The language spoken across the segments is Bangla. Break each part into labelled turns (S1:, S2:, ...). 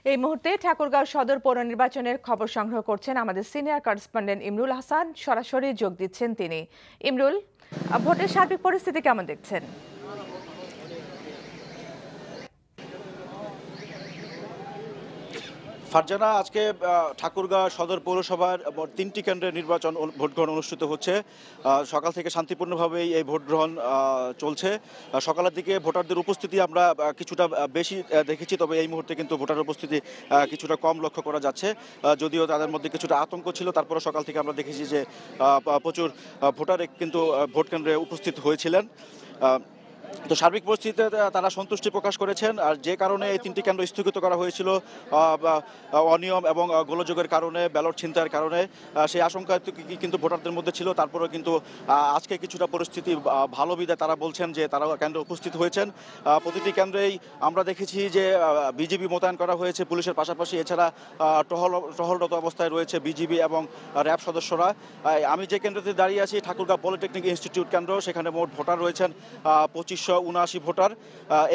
S1: এই মুহূর্তে ঠাকুরগাঁও সদর পৌর নির্বাচনের খবর সংগ্রহ করছেন আমাদের সিনিয়র করেসপন্ডেন্ট ইমরুল হাসান। সরাসরি যোগ দিচ্ছেন তিনি। ইমরুল, ভোটের সার্বিক পরিস্থিতি কেমন দেখছেন?
S2: ফারজানা, আজকে ঠাকুরগাঁও সদর পৌরসভার 3টি কেন্দ্রে নির্বাচন ভোট গ্রহণ অনুষ্ঠিত হচ্ছে। সকাল থেকে শান্তিপূর্ণভাবেই এই ভোট গ্রহণ চলছে। সকালের দিকে ভোটারদের উপস্থিতি আমরা কিছুটা বেশি দেখেছি, তবে এই মুহূর্তে কিন্তু ভোটার উপস্থিতি কিছুটা কম লক্ষ্য করা যাচ্ছে। যদিও তাদের মধ্যে কিছুটা আতঙ্ক ছিল, তারপরে সকাল থেকে আমরা দেখেছি যে প্রচুর ভোটার কিন্তু ভোট কেন্দ্রে উপস্থিত হয়েছিলেন। তো সার্বিক পরিস্থিতিতে তারা সন্তুষ্টি প্রকাশ করেছেন। আর যে কারণে এই 3টি কেন্দ্র স্থগিত করা হয়েছিল অনিয়ম এবং গোলযোগের কারণে, ব্যালট ছিনতাইয়ের কারণে, সেই আশঙ্কা কিন্তু ভোটারদের মধ্যে ছিল। তারপরেও কিন্তু আজকে কিছুটা পরিস্থিতি ভালো বিধায় তারা বলছেন যে তারা কেন্দ্রে উপস্থিত হয়েছেন। প্রতিটি কেন্দ্রেই আমরা দেখেছি যে বিজিবি মোতায়েন করা হয়েছে পুলিশের পাশাপাশি। এছাড়া টহলরত অবস্থায় রয়েছে বিজিবি এবং র্যাব সদস্যরা। আমি যে কেন্দ্রতে দাঁড়িয়ে আছি ঠাকুরগাঁও পলিটেকনিক ইনস্টিটিউট কেন্দ্র, সেখানে মোট ভোটার রয়েছেন 2579 ভোটার।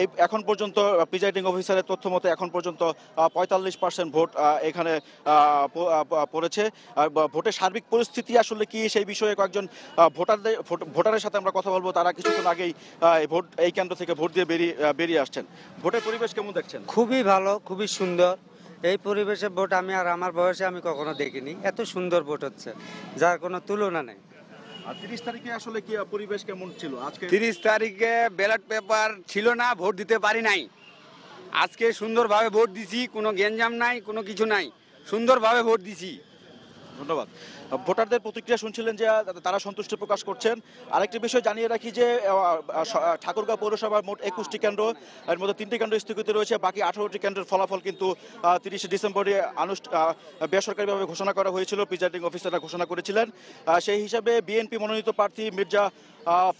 S2: এই এখন পর্যন্ত প্রিজাইডিং অফিসারের তথ্য মতে এখন পর্যন্ত 45% ভোট এখানে পড়েছে। ভোটের সার্বিক পরিস্থিতি আসলে কি, সেই বিষয়ে কয়েকজন ভোটারের সাথে আমরা কথা বলবো। তারা কিছুক্ষণ আগেই এই কেন্দ্র থেকে ভোট দিয়ে বেরিয়ে আসছেন। ভোটের পরিবেশ কেমন দেখছেন?
S3: খুবই ভালো, খুবই সুন্দর। এই পরিবেশে ভোট আমি আমার বয়সে আমি কখনো দেখিনি। এত সুন্দর ভোট হচ্ছে, যার কোনো তুলনা নেই।
S2: আর 30 তারিখে আসলে কি পরিবেশ কেমন ছিল? আজকে
S4: 30 তারিখে ব্যালট পেপার ছিল না, ভোট দিতে পারি নাই। আজকে সুন্দরভাবে ভোট দিছি, কোনো গ্যাঞ্জাম নাই, কোনো কিছু নাই, সুন্দরভাবে ভোট দিছি।
S2: ধন্যবাদ। ভোটারদের প্রতিক্রিয়া শুনছিলেন যে তারা সন্তুষ্টি প্রকাশ করছেন। আরেকটি বিষয় জানিয়ে রাখি যে ঠাকুরগাঁও পৌরসভার মোট 21টি কেন্দ্র, এর মধ্যে 3টি কেন্দ্র স্থগিত রয়েছে। বাকি 18টি কেন্দ্রের ফলাফল কিন্তু 30 ডিসেম্বরে বেসরকারিভাবে ঘোষণা করা হয়েছিল, প্রিজাইডিং অফিসাররা ঘোষণা করেছিলেন। সেই হিসাবে বিএনপি মনোনীত প্রার্থী মির্জা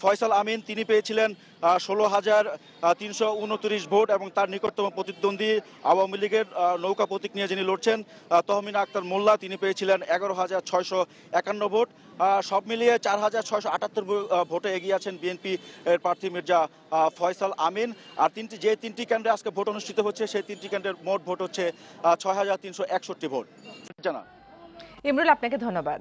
S2: ফয়সাল আমিন তিনি পেয়েছিলেন 16,329 ভোট এবং তার নিকটতম প্রতিদ্বন্দ্বী আওয়ামী লীগের নৌকা প্রতীক নিয়ে যিনি লড়ছেন তহমিনা আক্তার মোল্লা তিনি পেয়েছিলেন 11,651 ভোট। সব মিলিয়ে 4,678 ভোটে এগিয়ে আছেন বিএনপি এর প্রার্থী মির্জা ফয়সাল আমিন। আর যে তিনটি কেন্দ্রে আজকে ভোট অনুষ্ঠিত হচ্ছে সেই 3টি কেন্দ্রের মোট ভোট হচ্ছে 6,361 ভোট। জানা
S1: ইমরুল, আপনাকে ধন্যবাদ।